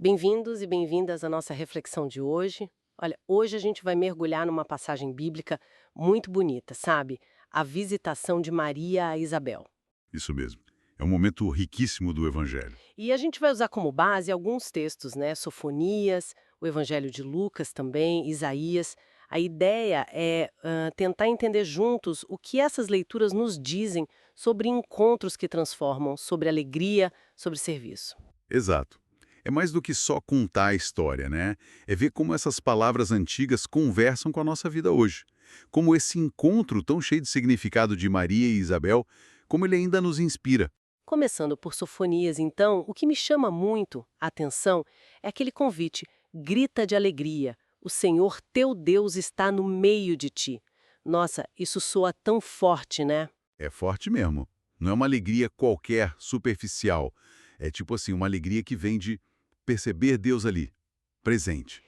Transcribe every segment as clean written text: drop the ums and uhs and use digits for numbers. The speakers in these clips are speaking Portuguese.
Bem-vindos e bem-vindas à nossa reflexão de hoje. Olha, hoje a gente vai mergulhar numa passagem bíblica muito bonita, sabe? A visitação de Maria a Isabel. Isso mesmo. É um momento riquíssimo do Evangelho. E a gente vai usar como base alguns textos, né? Sofonias, o Evangelho de Lucas também, Isaías. A ideia é tentar entender juntos o que essas leituras nos dizem sobre encontros que transformam, sobre alegria, sobre serviço. Exato. É mais do que só contar a história, né? É ver como essas palavras antigas conversam com a nossa vida hoje. Como esse encontro tão cheio de significado de Maria e Isabel, como ele ainda nos inspira. Começando por Sofonias, então, o que me chama muito a atenção é aquele convite: grita de alegria, o Senhor teu Deus está no meio de ti. Nossa, isso soa tão forte, né? É forte mesmo. Não é uma alegria qualquer, superficial. É tipo assim, uma alegria que vem de perceber Deus ali, presente,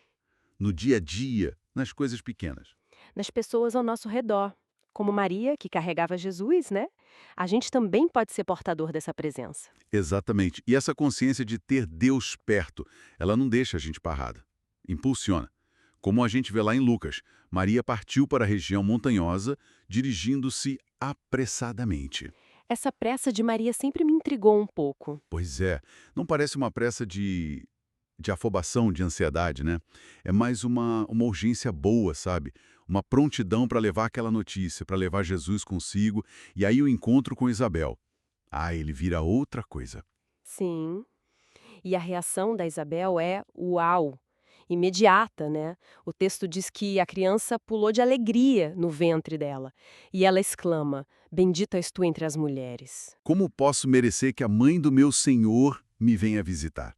no dia a dia, nas coisas pequenas. Nas pessoas ao nosso redor. Como Maria, que carregava Jesus, né? A gente também pode ser portador dessa presença. Exatamente. E essa consciência de ter Deus perto, ela não deixa a gente parada. Impulsiona. Como a gente vê lá em Lucas, Maria partiu para a região montanhosa, dirigindo-se apressadamente. Essa pressa de Maria sempre me intrigou um pouco. Pois é, não parece uma pressa de afobação, de ansiedade, né? É mais uma urgência boa, sabe? Uma prontidão para levar aquela notícia, para levar Jesus consigo, e aí o encontro com Isabel. Ah, ele vira outra coisa. Sim. E a reação da Isabel é uau, imediata, né? O texto diz que a criança pulou de alegria no ventre dela. E ela exclama: Bendita és tu entre as mulheres. Como posso merecer que a mãe do meu Senhor me venha visitar?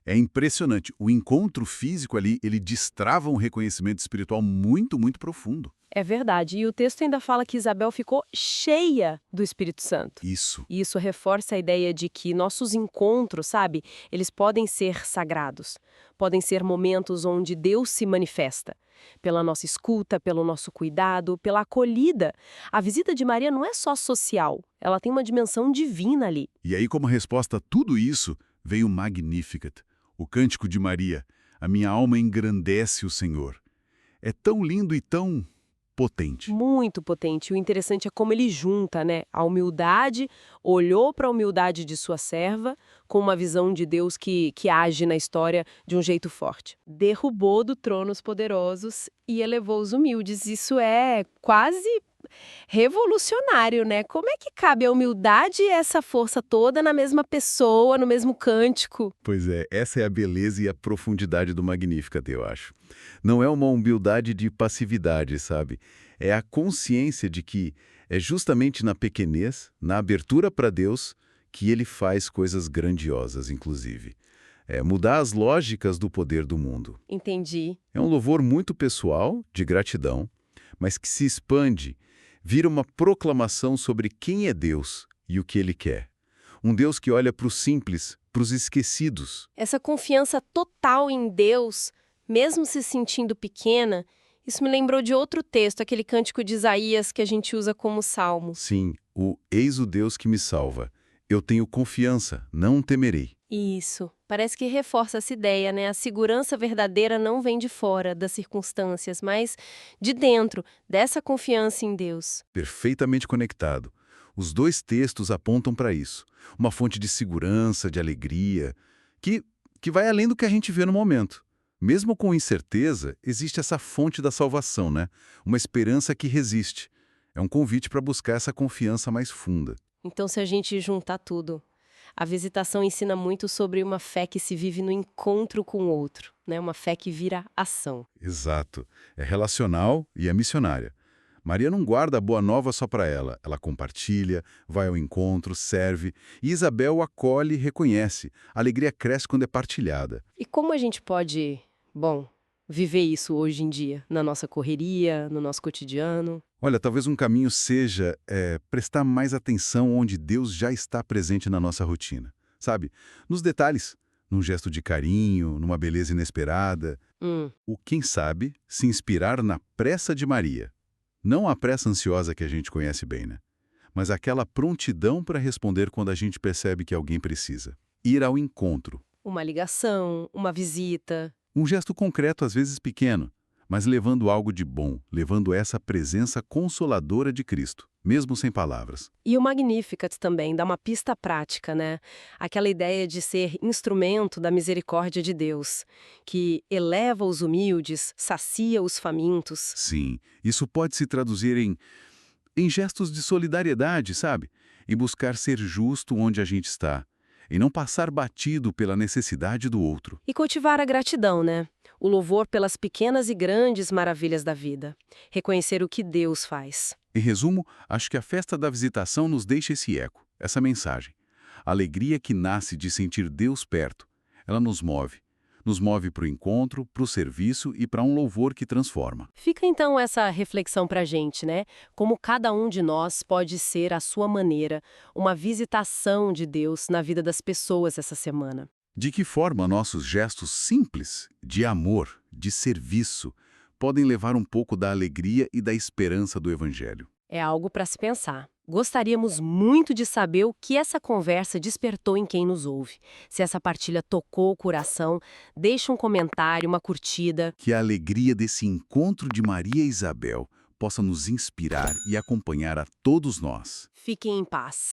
É impressionante. O encontro físico ali, ele destrava um reconhecimento espiritual muito, muito profundo. É verdade. E o texto ainda fala que Isabel ficou cheia do Espírito Santo. Isso. E isso reforça a ideia de que nossos encontros, sabe, eles podem ser sagrados. Podem ser momentos onde Deus se manifesta. Pela nossa escuta, pelo nosso cuidado, pela acolhida. A visita de Maria não é só social, ela tem uma dimensão divina ali. E aí, como resposta a tudo isso, veio o Magnificat, o cântico de Maria. A minha alma engrandece o Senhor. É tão lindo e tão potente. Muito potente. O interessante é como ele junta, né? A humildade, olhou para a humildade de sua serva com uma visão de Deus que age na história de um jeito forte. Derrubou do trono os poderosos e elevou os humildes. Isso é quase revolucionário, né? Como é que cabe a humildade e essa força toda na mesma pessoa, no mesmo cântico? Pois é, essa é a beleza e a profundidade do Magnificat, eu acho. Não é uma humildade de passividade, sabe? É a consciência de que é justamente na pequenez, na abertura para Deus, que ele faz coisas grandiosas, inclusive. É mudar as lógicas do poder do mundo. Entendi. É um louvor muito pessoal, de gratidão, mas que se expande, vira uma proclamação sobre quem é Deus e o que ele quer. Um Deus que olha para os simples, para os esquecidos. Essa confiança total em Deus, mesmo se sentindo pequena, isso me lembrou de outro texto, aquele cântico de Isaías que a gente usa como salmo. Sim, o eis o Deus que me salva. Eu tenho confiança, não temerei. Isso. Parece que reforça essa ideia, né? A segurança verdadeira não vem de fora das circunstâncias, mas de dentro, dessa confiança em Deus. Perfeitamente conectado. Os dois textos apontam para isso. Uma fonte de segurança, de alegria, que vai além do que a gente vê no momento. Mesmo com incerteza, existe essa fonte da salvação, né? Uma esperança que resiste. É um convite para buscar essa confiança mais funda. Então, se a gente juntar tudo, a visitação ensina muito sobre uma fé que se vive no encontro com o outro, né? Uma fé que vira ação. Exato. É relacional e é missionária. Maria não guarda a boa nova só para ela. Ela compartilha, vai ao encontro, serve. E Isabel acolhe e reconhece. A alegria cresce quando é partilhada. E como a gente pode, bom, viver isso hoje em dia, na nossa correria, no nosso cotidiano? Olha, talvez um caminho seja prestar mais atenção onde Deus já está presente na nossa rotina. Sabe? Nos detalhes, num gesto de carinho, numa beleza inesperada. O quem sabe se inspirar na pressa de Maria. Não a pressa ansiosa que a gente conhece bem, né? Mas aquela prontidão para responder quando a gente percebe que alguém precisa. Ir ao encontro. Uma ligação, uma visita. Um gesto concreto, às vezes pequeno, mas levando algo de bom, levando essa presença consoladora de Cristo, mesmo sem palavras. E o Magnificat também dá uma pista prática, né? Aquela ideia de ser instrumento da misericórdia de Deus, que eleva os humildes, sacia os famintos. Sim, isso pode se traduzir em gestos de solidariedade, sabe? Em buscar ser justo onde a gente está, e não passar batido pela necessidade do outro. E cultivar a gratidão, né? O louvor pelas pequenas e grandes maravilhas da vida. Reconhecer o que Deus faz. Em resumo, acho que a festa da visitação nos deixa esse eco, essa mensagem. A alegria que nasce de sentir Deus perto, ela nos move. Nos move para o encontro, para o serviço e para um louvor que transforma. Fica então essa reflexão pra gente, né? Como cada um de nós pode ser, à sua maneira, uma visitação de Deus na vida das pessoas essa semana. De que forma nossos gestos simples, de amor, de serviço, podem levar um pouco da alegria e da esperança do Evangelho? É algo para se pensar. Gostaríamos muito de saber o que essa conversa despertou em quem nos ouve. Se essa partilha tocou o coração, deixa um comentário, uma curtida. Que a alegria desse encontro de Maria e Isabel possa nos inspirar e acompanhar a todos nós. Fiquem em paz.